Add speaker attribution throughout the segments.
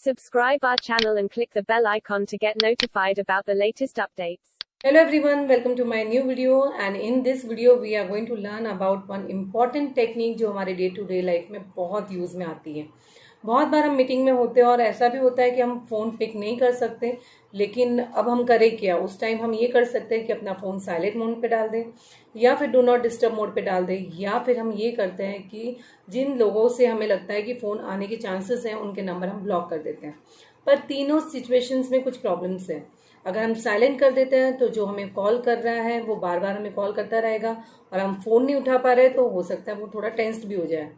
Speaker 1: Subscribe our channel and click the bell icon to get notified about the latest updates.
Speaker 2: Hello everyone, welcome to my new video and in this video we are going to learn about one important technique जो हमारे day to day life में बहुत use में आती है। बहुत बार हम meeting में होते हैं और ऐसा भी होता है कि हम फोन पिक नहीं कर सकते, लेकिन अब हम करें क्या। उस टाइम हम ये कर सकते हैं कि अपना फोन साइलेंट मोड पे डाल दें या फिर डू नॉट डिस्टर्ब मोड पे डाल दें, या फिर हम ये करते हैं कि जिन लोगों से हमें लगता है कि फोन आने के चांसेस हैं उनके नंबर हम ब्लॉक कर देते हैं। पर तीनों सिचुएशंस में कुछ प्रॉब्लम्स हैं। अगर हम साइलेंट कर देते हैं तो जो हमें कॉल कर रहा है वो बार बार हमें कॉल करता रहेगा और हम फोन नहीं उठा पा रहे तो हो सकता है वो थोड़ा टेंस्ड भी हो जाए।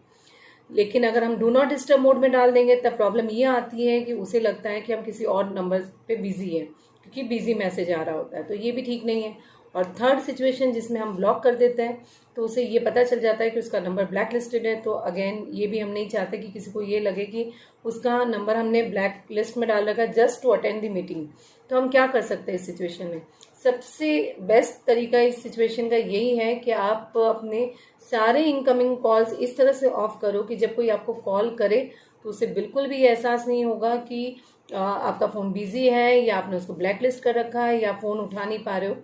Speaker 2: लेकिन अगर हम डू नॉट डिस्टर्ब मोड में डाल देंगे तब प्रॉब्लम ये आती है कि उसे लगता है कि हम किसी और नंबर पे बिजी है, क्योंकि बिजी मैसेज आ रहा होता है, तो ये भी ठीक नहीं है। और थर्ड सिचुएशन जिसमें हम ब्लॉक कर देते हैं तो उसे ये पता चल जाता है कि उसका नंबर ब्लैक लिस्टेड है, तो अगेन ये भी हम नहीं चाहते कि किसी को ये लगे कि उसका नंबर हमने ब्लैक लिस्ट में डाल रखा है just to attend the meeting. तो हम क्या कर सकते हैं इस सिचुएशन में? सबसे बेस्ट तरीका इस सिचुएशन का यही है कि आप अपने सारे इनकमिंग कॉल्स इस तरह से ऑफ करो कि जब कोई आपको कॉल करे तो उसे बिल्कुल भी एहसास नहीं होगा कि आपका फ़ोन बिजी है या आपने उसको ब्लैक लिस्ट कर रखा है या फ़ोन उठा नहीं पा रहे हो।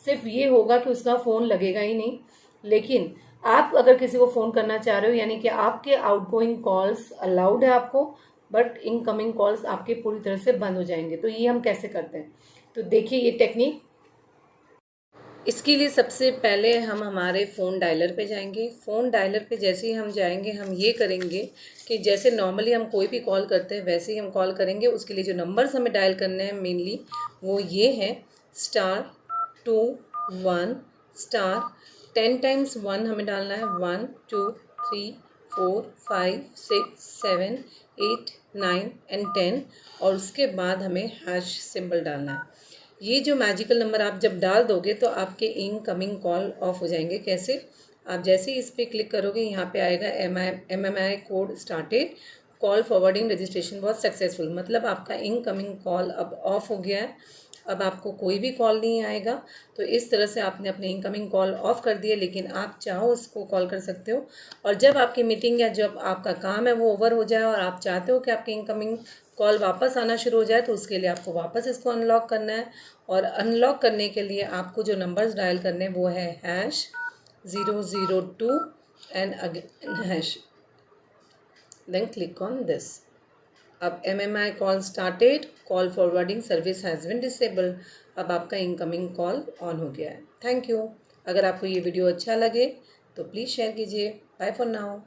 Speaker 2: सिर्फ ये होगा कि उसका फ़ोन लगेगा ही नहीं। लेकिन आप अगर किसी को फ़ोन करना चाह रहे हो, यानी कि आपके आउटगोइंग कॉल्स अलाउड है आपको, बट इनकमिंग कॉल्स आपके पूरी तरह से बंद हो जाएंगे। तो ये हम कैसे करते हैं, तो देखिए ये टेक्निक। इसके लिए सबसे पहले हम हमारे फ़ोन डायलर पे जाएंगे। फ़ोन डायलर पे जैसे ही हम जाएंगे हम ये करेंगे कि जैसे नॉर्मली हम कोई भी कॉल करते हैं वैसे ही हम कॉल करेंगे। उसके लिए जो नंबर्स हमें डायल करने हैं मेनली वो ये है *21 10 टाइम्स 1 हमें डालना है, 1 2 3 4 5 6 7 8 9 एंड 10, और उसके बाद हमें हैश सिंबल डालना है। ये जो मैजिकल नंबर आप जब डाल दोगे तो आपके इनकमिंग कॉल ऑफ हो जाएंगे। कैसे? आप जैसे ही इस पर क्लिक करोगे यहाँ पे आएगा MMI code started, call forwarding registration was successful, मतलब आपका इनकमिंग कॉल अब ऑफ हो गया है। अब आपको कोई भी कॉल नहीं आएगा। तो इस तरह से आपने अपने इनकमिंग कॉल ऑफ कर दिए, लेकिन आप चाहो उसको कॉल कर सकते हो। और जब आपकी मीटिंग या जब आपका काम है वो ओवर हो जाए और आप चाहते हो कि आपकी इनकमिंग कॉल वापस आना शुरू हो जाए, तो उसके लिए आपको वापस इसको अनलॉक करना है। और अनलॉक करने के लिए आपको जो नंबर्स डायल करने हैं वो है #002 and again hash, then click on this. अब MMI call started, call forwarding service has been disabled. अब आपका इनकमिंग कॉल ऑन हो गया है। Thank you. अगर आपको ये वीडियो अच्छा लगे तो प्लीज़ शेयर कीजिए। Bye for now.